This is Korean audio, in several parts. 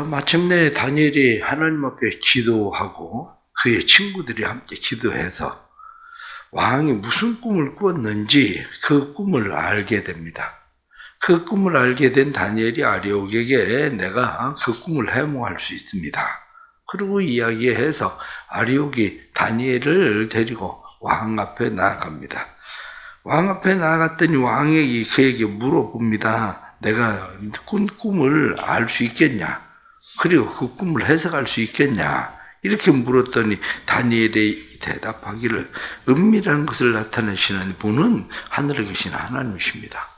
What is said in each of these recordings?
마침내 다니엘이 하나님 앞에 기도하고 그의 친구들이 함께 기도해서 왕이 무슨 꿈을 꾸었는지 그 꿈을 알게 됩니다. 그 꿈을 알게 된 다니엘이 아리옥에게 내가 그 꿈을 해몽할 수 있습니다. 그리고 이야기해서 아리옥이 다니엘을 데리고 왕 앞에 나아갑니다. 왕 앞에 나아갔더니 왕이 그에게 물어봅니다. 내가 꾼 꿈을 알 수 있겠냐? 그리고 그 꿈을 해석할 수 있겠냐? 이렇게 물었더니 다니엘이 대답하기를 은밀한 것을 나타내시는 분은 하늘에 계신 하나님이십니다.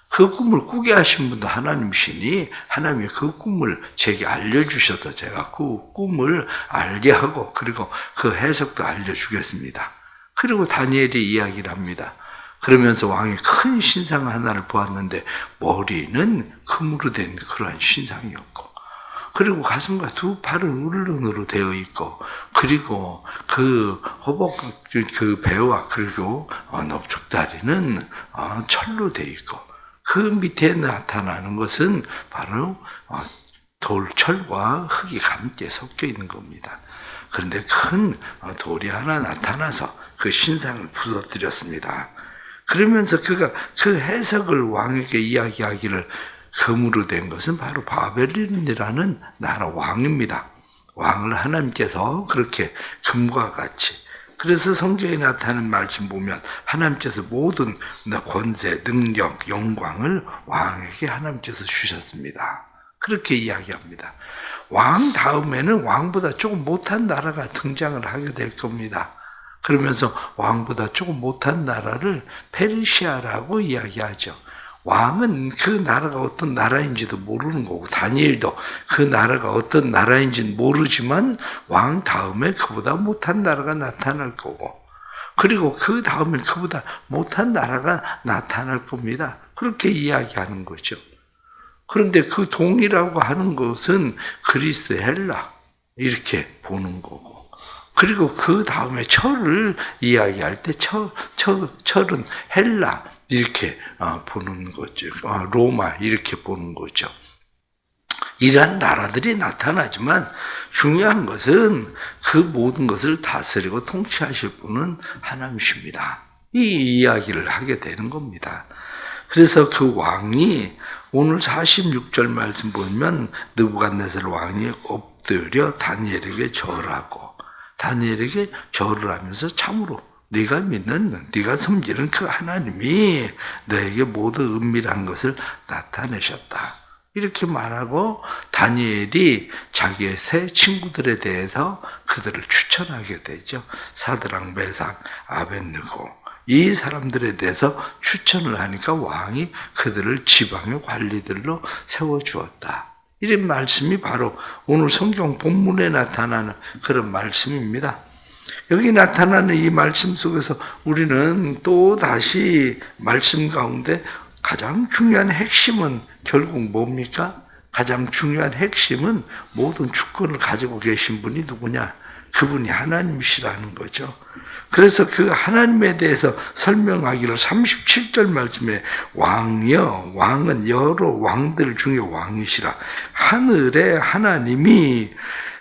그 꿈을 꾸게 하신 분도 하나님이시니 하나님이 그 꿈을 제게 알려주셔서 제가 그 꿈을 알게 하고 그리고 그 해석도 알려주겠습니다. 그리고 다니엘이 이야기를 합니다. 그러면서 왕이 큰 신상 하나를 보았는데 머리는 금으로 된 그러한 신상이었고 그리고 가슴과 두 팔은 울른으로 되어 있고 그리고 그 허벅 그 배와 그리고 넓적다리는 철로 되어 있고 그 밑에 나타나는 것은 바로 돌철과 흙이 함께 섞여 있는 겁니다. 그런데 큰 돌이 하나 나타나서 그 신상을 부서뜨렸습니다. 그러면서 그가 그 해석을 왕에게 이야기하기를 금으로 된 것은 바로 바벨론이라는 나라 왕입니다. 왕을 하나님께서 그렇게 금과 같이 그래서 성경에 나타나는 말씀 보면 하나님께서 모든 권세, 능력, 영광을 왕에게 하나님께서 주셨습니다. 그렇게 이야기합니다. 왕 다음에는 왕보다 조금 못한 나라가 등장을 하게 될 겁니다. 그러면서 왕보다 조금 못한 나라를 페르시아라고 이야기하죠. 왕은 그 나라가 어떤 나라인지도 모르는 거고 다니엘도 그 나라가 어떤 나라인지는 모르지만 왕 다음에 그보다 못한 나라가 나타날 거고 그리고 그 다음에 그보다 못한 나라가 나타날 겁니다. 그렇게 이야기하는 거죠. 그런데 그 동이라고 하는 것은 그리스 헬라 이렇게 보는 거고 그리고 그 다음에 철을 이야기할 때 철은 헬라 이렇게 보는 거죠. 로마 이렇게 보는 거죠. 이러한 나라들이 나타나지만 중요한 것은 그 모든 것을 다스리고 통치하실 분은 하나님이십니다. 이 이야기를 하게 되는 겁니다. 그래서 그 왕이 오늘 46절 말씀 보면 느부갓네살 왕이 엎드려 다니엘에게 절하고 다니엘에게 절을 하면서 참으로 네가 믿는, 네가 섬기는 그 하나님이 너에게 모두 은밀한 것을 나타내셨다. 이렇게 말하고 다니엘이 자기의 세 친구들에 대해서 그들을 추천하게 되죠. 사드락, 메삭, 아벳느고 이 사람들에 대해서 추천을 하니까 왕이 그들을 지방의 관리들로 세워주었다. 이런 말씀이 바로 오늘 성경 본문에 나타나는 그런 말씀입니다. 여기 나타나는 이 말씀 속에서 우리는 또 다시 말씀 가운데 가장 중요한 핵심은 결국 뭡니까? 가장 중요한 핵심은 모든 주권을 가지고 계신 분이 누구냐? 그분이 하나님이시라는 거죠. 그래서 그 하나님에 대해서 설명하기를 37절 말씀에 왕은 여러 왕들 중에 왕이시라. 하늘의 하나님이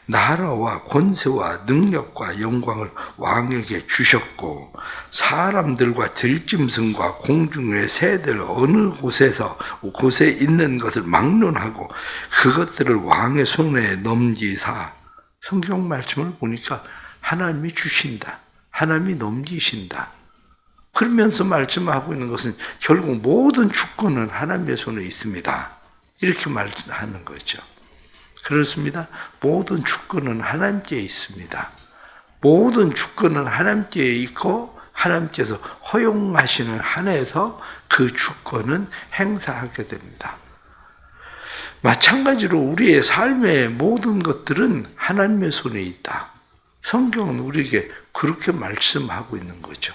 나라와 권세와 능력과 영광을 왕에게 주셨고 사람들과 들짐승과 공중의 새들 어느 곳에 있는 것을 막론하고 그것들을 왕의 손에 넘기사 성경 말씀을 보니까 하나님이 주신다. 하나님이 넘기신다. 그러면서 말씀하고 있는 것은 결국 모든 주권은 하나님의 손에 있습니다. 이렇게 말하는 거죠. 그렇습니다. 모든 주권은 하나님께 있습니다. 모든 주권은 하나님께 있고 하나님께서 허용하시는 한에서 그 주권은 행사하게 됩니다. 마찬가지로 우리의 삶의 모든 것들은 하나님의 손에 있다. 성경은 우리에게 그렇게 말씀하고 있는 거죠.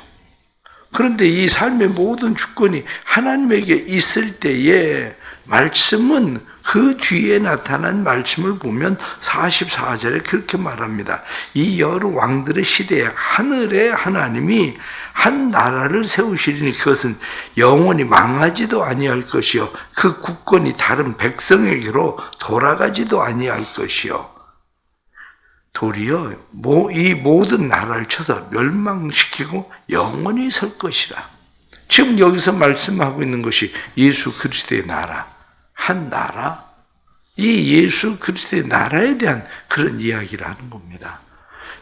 그런데 이 삶의 모든 주권이 하나님에게 있을 때에 말씀은 그 뒤에 나타난 말씀을 보면 44절에 그렇게 말합니다. 이 여러 왕들의 시대에 하늘의 하나님이 한 나라를 세우시리니 그것은 영원히 망하지도 아니할 것이요 그 국권이 다른 백성에게로 돌아가지도 아니할 것이요 도리어 이 모든 나라를 쳐서 멸망시키고 영원히 설 것이라. 지금 여기서 말씀하고 있는 것이 예수 그리스도의 나라, 한 나라, 이 예수 그리스도의 나라에 대한 그런 이야기를 하는 겁니다.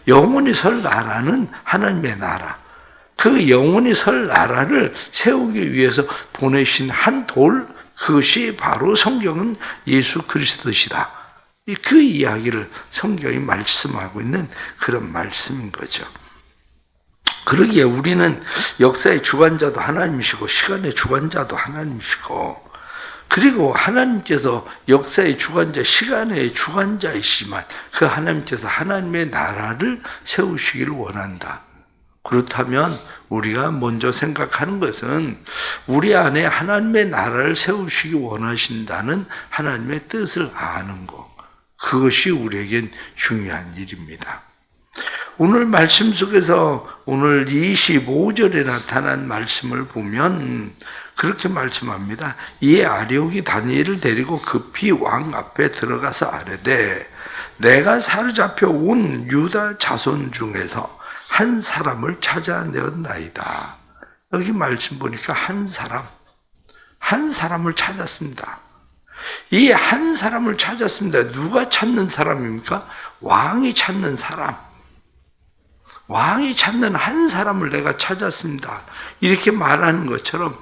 영원히 설 나라는 하나님의 나라, 그 영원히 설 나라를 세우기 위해서 보내신 한 돌, 그것이 바로 성경은 예수 그리스도시다. 그 이야기를 성경이 말씀하고 있는 그런 말씀인 거죠. 그러기에 우리는 역사의 주관자도 하나님이시고 시간의 주관자도 하나님이시고 그리고 하나님께서 역사의 주관자, 시간의 주관자이시지만 그 하나님께서 하나님의 나라를 세우시기를 원한다. 그렇다면 우리가 먼저 생각하는 것은 우리 안에 하나님의 나라를 세우시기 원하신다는 하나님의 뜻을 아는 것. 그것이 우리에겐 중요한 일입니다. 오늘 말씀 속에서 오늘 25절에 나타난 말씀을 보면 그렇게 말씀합니다. 이에 아리옥이 다니엘을 데리고 급히 왕 앞에 들어가서 아뢰되 내가 사로잡혀 온 유다 자손 중에서 한 사람을 찾아내었나이다. 여기 말씀 보니까 한 사람을 찾았습니다. 이 한 사람을 찾았습니다. 누가 찾는 사람입니까? 왕이 찾는 사람. 왕이 찾는 한 사람을 내가 찾았습니다. 이렇게 말하는 것처럼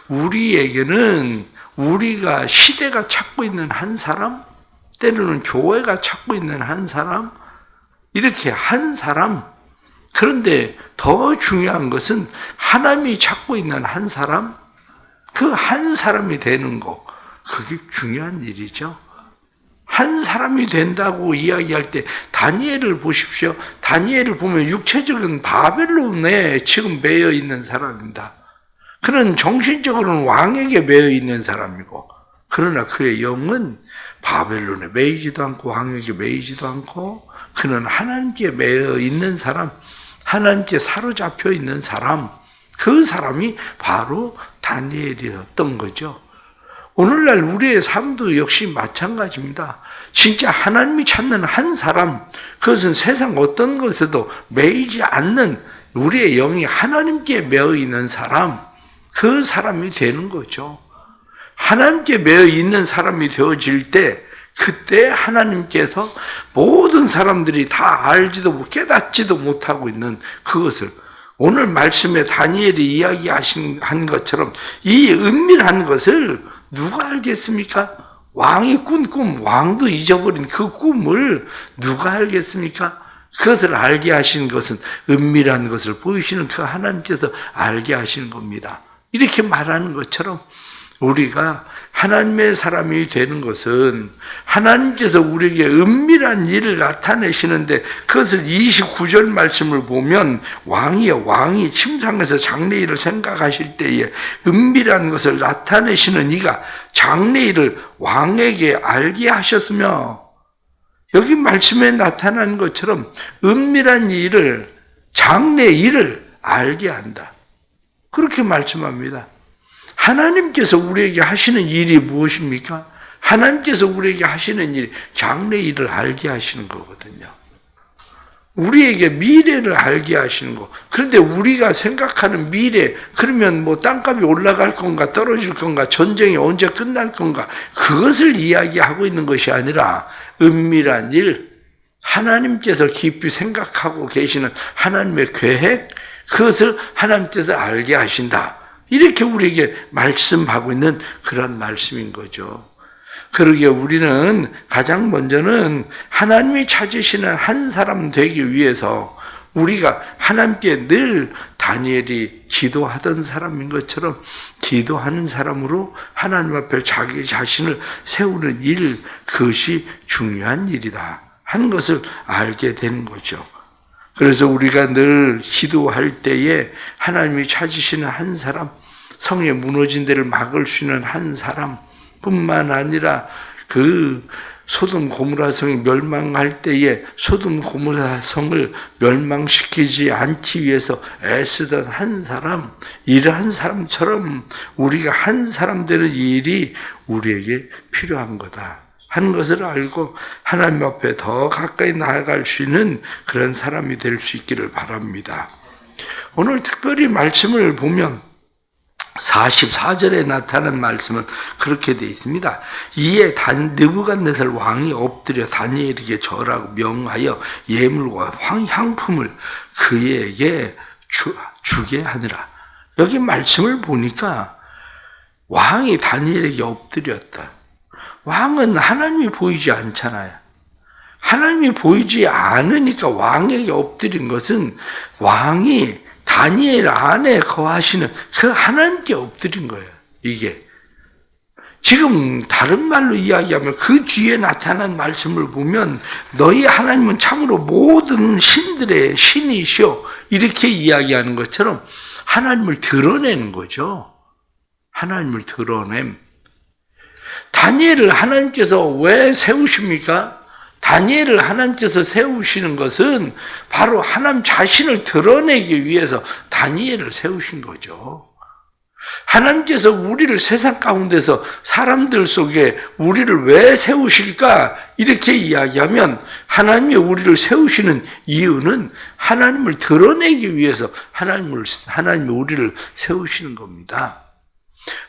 우리에게는 우리가 시대가 찾고 있는 한 사람, 때로는 교회가 찾고 있는 한 사람, 이렇게 한 사람. 그런데 더 중요한 것은 하나님이 찾고 있는 한 사람, 그 한 사람이 되는 거. 그게 중요한 일이죠. 한 사람이 된다고 이야기할 때 다니엘을 보십시오. 다니엘을 보면 육체적인 바벨론에 지금 매여 있는 사람입니다. 그는 정신적으로는 왕에게 매여 있는 사람이고 그러나 그의 영은 바벨론에 매이지도 않고 왕에게 매이지도 않고 그는 하나님께 매여 있는 사람, 하나님께 사로잡혀 있는 사람, 그 사람이 바로 다니엘이었던 거죠. 오늘날 우리의 삶도 역시 마찬가지입니다. 진짜 하나님이 찾는 한 사람, 그것은 세상 어떤 것에도 매이지 않는 우리의 영이 하나님께 매여 있는 사람, 그 사람이 되는 거죠. 하나님께 매여 있는 사람이 되어질 때 그때 하나님께서 모든 사람들이 다 알지도 깨닫지도 못하고 있는 그것을 오늘 말씀에 다니엘이 이야기한 것처럼 이 은밀한 것을 누가 알겠습니까? 왕이 꾼 꿈, 왕도 잊어버린 그 꿈을 누가 알겠습니까? 그것을 알게 하시는 것은 은밀한 것을 보이시는 그 하나님께서 알게 하시는 겁니다. 이렇게 말하는 것처럼 우리가 하나님의 사람이 되는 것은 하나님께서 우리에게 은밀한 일을 나타내시는데 그것을 29절 말씀을 보면 왕이 침상에서 장래일을 생각하실 때에 은밀한 것을 나타내시는 이가 장래일을 왕에게 알게 하셨으며 여기 말씀에 나타난 것처럼 은밀한 일을 장래일을 알게 한다. 그렇게 말씀합니다. 하나님께서 우리에게 하시는 일이 무엇입니까? 하나님께서 우리에게 하시는 일이 장래 일을 알게 하시는 거거든요. 우리에게 미래를 알게 하시는 거. 그런데 우리가 생각하는 미래, 그러면 뭐 땅값이 올라갈 건가, 떨어질 건가, 전쟁이 언제 끝날 건가, 그것을 이야기하고 있는 것이 아니라 은밀한 일, 하나님께서 깊이 생각하고 계시는 하나님의 계획, 그것을 하나님께서 알게 하신다. 이렇게 우리에게 말씀하고 있는 그런 말씀인 거죠. 그러기에 우리는 가장 먼저는 하나님이 찾으시는 한 사람 되기 위해서 우리가 하나님께 늘 다니엘이 기도하던 사람인 것처럼 기도하는 사람으로 하나님 앞에 자기 자신을 세우는 일, 그것이 중요한 일이다 하는 것을 알게 되는 거죠. 그래서 우리가 늘 기도할 때에 하나님이 찾으시는 한 사람, 성에 무너진 데를 막을 수 있는 한 사람 뿐만 아니라 그 소돔 고모라 성이 멸망할 때에 소돔 고모라 성을 멸망시키지 않기 위해서 애쓰던 한 사람, 이러한 사람처럼 우리가 한 사람 되는 일이 우리에게 필요한 거다 하는 것을 알고 하나님 앞에 더 가까이 나아갈 수 있는 그런 사람이 될 수 있기를 바랍니다. 오늘 특별히 말씀을 보면 44절에 나타난 말씀은 그렇게 되어 있습니다. 이에 느부갓네살 왕이 엎드려 다니엘에게 절하고 명하여 예물과 향품을 그에게 주게 하니라. 여기 말씀을 보니까 왕이 다니엘에게 엎드렸다. 왕은 하나님이 보이지 않잖아요. 하나님이 보이지 않으니까 왕에게 엎드린 것은 왕이 다니엘 안에 거하시는 그 하나님께 엎드린 거예요. 이게 지금 다른 말로 이야기하면 그 뒤에 나타난 말씀을 보면 너희 하나님은 참으로 모든 신들의 신이시오 이렇게 이야기하는 것처럼 하나님을 드러내는 거죠. 하나님을 드러냄. 다니엘을 하나님께서 왜 세우십니까? 다니엘을 하나님께서 세우시는 것은 바로 하나님 자신을 드러내기 위해서 다니엘을 세우신 거죠. 하나님께서 우리를 세상 가운데서 사람들 속에 우리를 왜 세우실까? 이렇게 이야기하면 하나님이 우리를 세우시는 이유는 하나님을 드러내기 위해서 하나님이 우리를 세우시는 겁니다.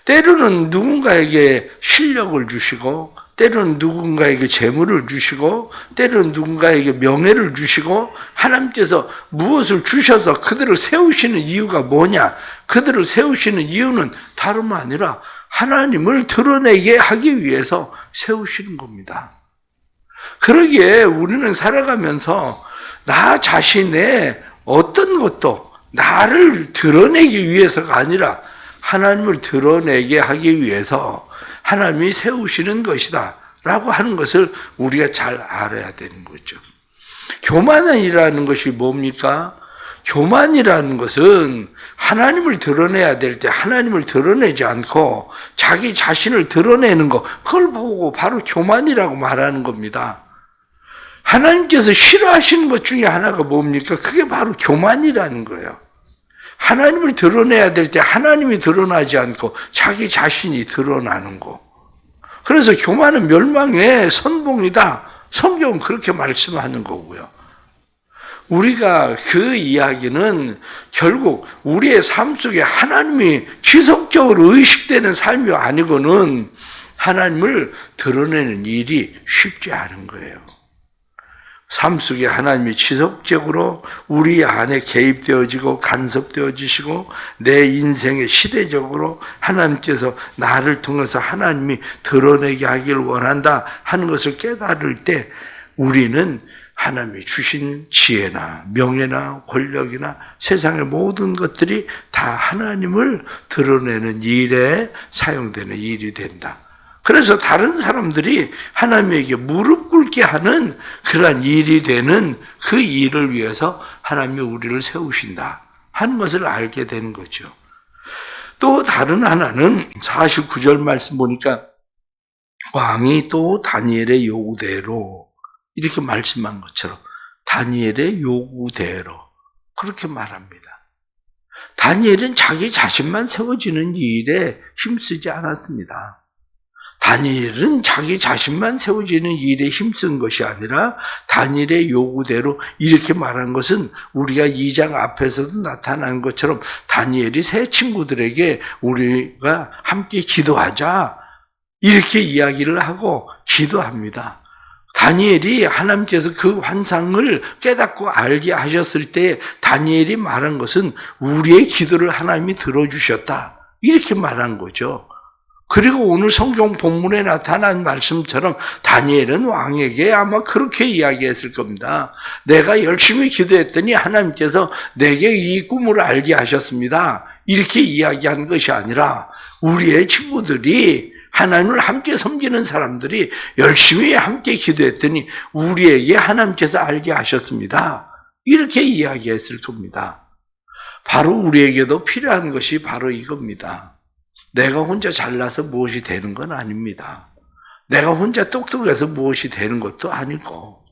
때로는 누군가에게 실력을 주시고 때로는 누군가에게 재물을 주시고 때로는 누군가에게 명예를 주시고 하나님께서 무엇을 주셔서 그들을 세우시는 이유가 뭐냐? 그들을 세우시는 이유는 다름 아니라 하나님을 드러내게 하기 위해서 세우시는 겁니다. 그러기에 우리는 살아가면서 나 자신의 어떤 것도 나를 드러내기 위해서가 아니라 하나님을 드러내게 하기 위해서 하나님이 세우시는 것이다 라고 하는 것을 우리가 잘 알아야 되는 거죠. 교만이라는 것이 뭡니까? 교만이라는 것은 하나님을 드러내야 될 때 하나님을 드러내지 않고 자기 자신을 드러내는 것, 그걸 보고 바로 교만이라고 말하는 겁니다. 하나님께서 싫어하시는 것 중에 하나가 뭡니까? 그게 바로 교만이라는 거예요. 하나님을 드러내야 될 때 하나님이 드러나지 않고 자기 자신이 드러나는 거. 그래서 교만은 멸망의 선봉이다. 성경은 그렇게 말씀하는 거고요. 우리가 그 이야기는 결국 우리의 삶 속에 하나님이 지속적으로 의식되는 삶이 아니고는 하나님을 드러내는 일이 쉽지 않은 거예요. 삶 속에 하나님이 지속적으로 우리 안에 개입되어지고 간섭되어지시고 내 인생에 시대적으로 하나님께서 나를 통해서 하나님이 드러내게 하기를 원한다 하는 것을 깨달을 때 우리는 하나님이 주신 지혜나 명예나 권력이나 세상의 모든 것들이 다 하나님을 드러내는 일에 사용되는 일이 된다. 그래서 다른 사람들이 하나님에게 무릎 꿇게 하는 그러한 일이 되는 그 일을 위해서 하나님이 우리를 세우신다 하는 것을 알게 되는 거죠. 또 다른 하나는 49절 말씀 보니까 왕이 또 다니엘의 요구대로 이렇게 말씀한 것처럼 다니엘의 요구대로 그렇게 말합니다. 다니엘은 자기 자신만 세워지는 일에 힘쓰지 않았습니다. 다니엘은 자기 자신만 세워지는 일에 힘쓴 것이 아니라 다니엘의 요구대로 이렇게 말한 것은 우리가 2장 앞에서도 나타난 것처럼 다니엘이 세 친구들에게 우리가 함께 기도하자 이렇게 이야기를 하고 기도합니다. 다니엘이 하나님께서 그 환상을 깨닫고 알게 하셨을 때 다니엘이 말한 것은 우리의 기도를 하나님이 들어주셨다 이렇게 말한 거죠. 그리고 오늘 성경 본문에 나타난 말씀처럼 다니엘은 왕에게 아마 그렇게 이야기했을 겁니다. 내가 열심히 기도했더니 하나님께서 내게 이 꿈을 알게 하셨습니다. 이렇게 이야기한 것이 아니라 우리의 친구들이 하나님을 함께 섬기는 사람들이 열심히 함께 기도했더니 우리에게 하나님께서 알게 하셨습니다. 이렇게 이야기했을 겁니다. 바로 우리에게도 필요한 것이 바로 이겁니다. 내가 혼자 잘나서 무엇이 되는 건 아닙니다. 내가 혼자 똑똑해서 무엇이 되는 것도 아니고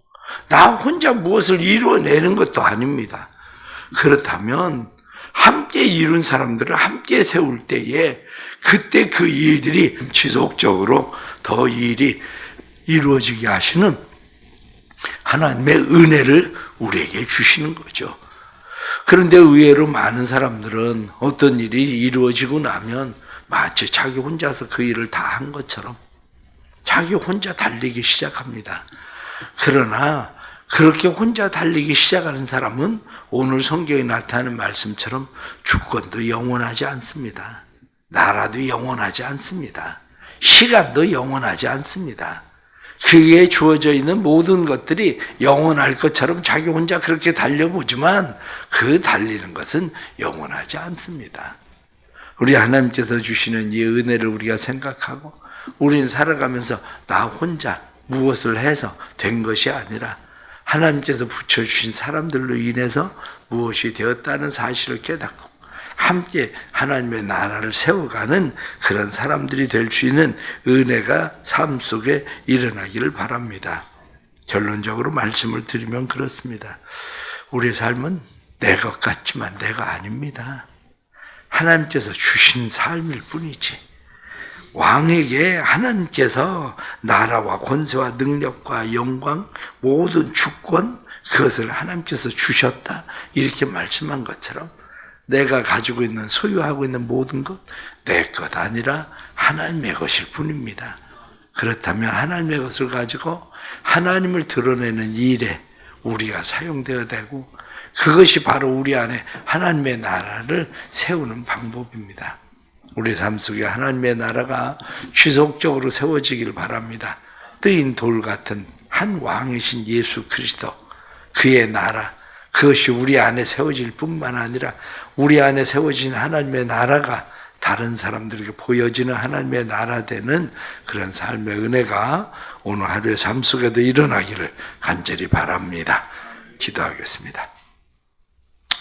나 혼자 무엇을 이루어내는 것도 아닙니다. 그렇다면 함께 이룬 사람들을 함께 세울 때에 그때 그 일들이 지속적으로 더 일이 이루어지게 하시는 하나님의 은혜를 우리에게 주시는 거죠. 그런데 의외로 많은 사람들은 어떤 일이 이루어지고 나면 마치 자기 혼자서 그 일을 다 한 것처럼 자기 혼자 달리기 시작합니다. 그러나 그렇게 혼자 달리기 시작하는 사람은 오늘 성경에 나타나는 말씀처럼 주권도 영원하지 않습니다. 나라도 영원하지 않습니다. 시간도 영원하지 않습니다. 그에 주어져 있는 모든 것들이 영원할 것처럼 자기 혼자 그렇게 달려보지만 그 달리는 것은 영원하지 않습니다. 우리 하나님께서 주시는 이 은혜를 우리가 생각하고 우리는 살아가면서 나 혼자 무엇을 해서 된 것이 아니라 하나님께서 붙여주신 사람들로 인해서 무엇이 되었다는 사실을 깨닫고 함께 하나님의 나라를 세워가는 그런 사람들이 될 수 있는 은혜가 삶 속에 일어나기를 바랍니다. 결론적으로 말씀을 드리면 그렇습니다. 우리의 삶은 내 것 같지만 내가 아닙니다. 하나님께서 주신 삶일 뿐이지. 왕에게 하나님께서 나라와 권세와 능력과 영광, 모든 주권, 그것을 하나님께서 주셨다. 이렇게 말씀한 것처럼 내가 가지고 있는, 소유하고 있는 모든 것, 내 것 아니라 하나님의 것일 뿐입니다. 그렇다면 하나님의 것을 가지고 하나님을 드러내는 일에 우리가 사용되어야 되고, 그것이 바로 우리 안에 하나님의 나라를 세우는 방법입니다. 우리 삶 속에 하나님의 나라가 지속적으로 세워지길 바랍니다. 뜨인 돌 같은 한 왕이신 예수 그리스도, 그의 나라, 그것이 우리 안에 세워질 뿐만 아니라 우리 안에 세워진 하나님의 나라가 다른 사람들에게 보여지는 하나님의 나라 되는 그런 삶의 은혜가 오늘 하루의 삶 속에도 일어나기를 간절히 바랍니다. 기도하겠습니다.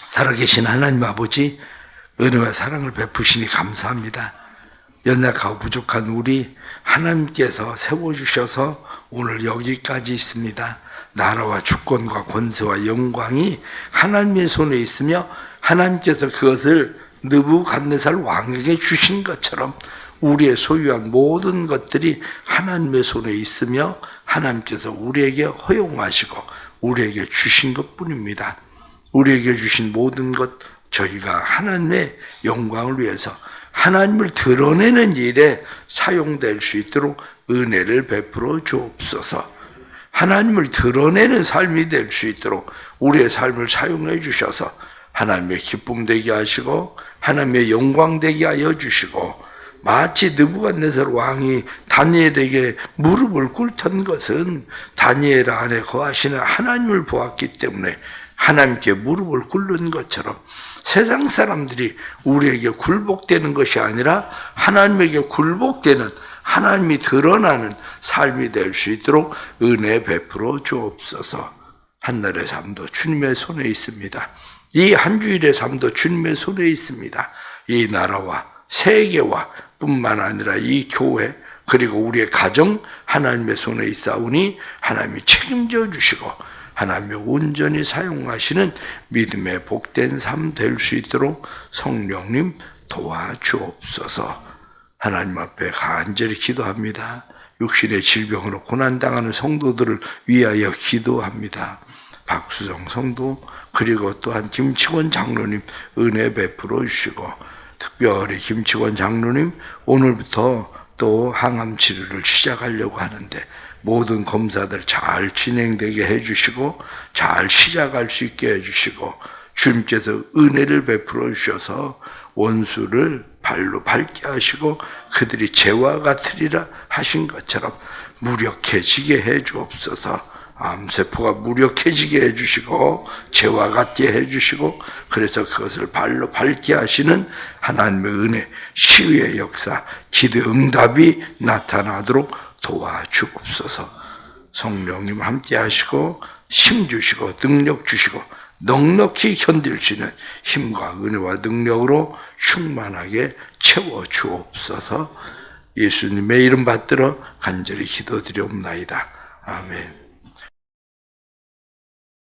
살아계신 하나님 아버지, 은혜와 사랑을 베푸시니 감사합니다. 연약하고 부족한 우리 하나님께서 세워주셔서 오늘 여기까지 있습니다. 나라와 주권과 권세와 영광이 하나님의 손에 있으며 하나님께서 그것을 느부갓네살 왕에게 주신 것처럼 우리의 소유한 모든 것들이 하나님의 손에 있으며 하나님께서 우리에게 허용하시고 우리에게 주신 것뿐입니다. 우리에게 주신 모든 것, 저희가 하나님의 영광을 위해서 하나님을 드러내는 일에 사용될 수 있도록 은혜를 베풀어 주옵소서. 하나님을 드러내는 삶이 될 수 있도록 우리의 삶을 사용해 주셔서 하나님의 기쁨 되게 하시고 하나님의 영광 되게 하여 주시고, 마치 느부갓네살 왕이 다니엘에게 무릎을 꿇던 것은 다니엘 안에 거하시는 하나님을 보았기 때문에 하나님께 무릎을 꿇는 것처럼 세상 사람들이 우리에게 굴복되는 것이 아니라 하나님에게 굴복되는, 하나님이 드러나는 삶이 될 수 있도록 은혜 베풀어 주옵소서. 한날의 삶도 주님의 손에 있습니다. 이 한 주일의 삶도 주님의 손에 있습니다. 이 나라와 세계와 뿐만 아니라 이 교회 그리고 우리의 가정 하나님의 손에 있사오니 하나님이 책임져 주시고 하나님의 온전히 사용하시는 믿음의 복된 삶 될 수 있도록 성령님 도와주옵소서. 하나님 앞에 간절히 기도합니다. 육신의 질병으로 고난당하는 성도들을 위하여 기도합니다. 박수정 성도 그리고 또한 김치권 장로님 은혜 베풀어 주시고, 특별히 김치권 장로님 오늘부터 또 항암 치료를 시작하려고 하는데 모든 검사들 잘 진행되게 해주시고 잘 시작할 수 있게 해주시고, 주님께서 은혜를 베풀어 주셔서 원수를 발로 밟게 하시고 그들이 재와 같으리라 하신 것처럼 무력해지게 해 주옵소서. 암세포가 무력해지게 해주시고 재와 같게 해주시고, 그래서 그것을 발로 밟게 하시는 하나님의 은혜, 치유의 역사, 기도의 응답이 나타나도록 도와주옵소서. 성령님 함께 하시고 힘 주시고 능력 주시고 넉넉히 견딜 수 있는 힘과 은혜와 능력으로 충만하게 채워주옵소서. 예수님의 이름 받들어 간절히 기도드리옵나이다. 아멘.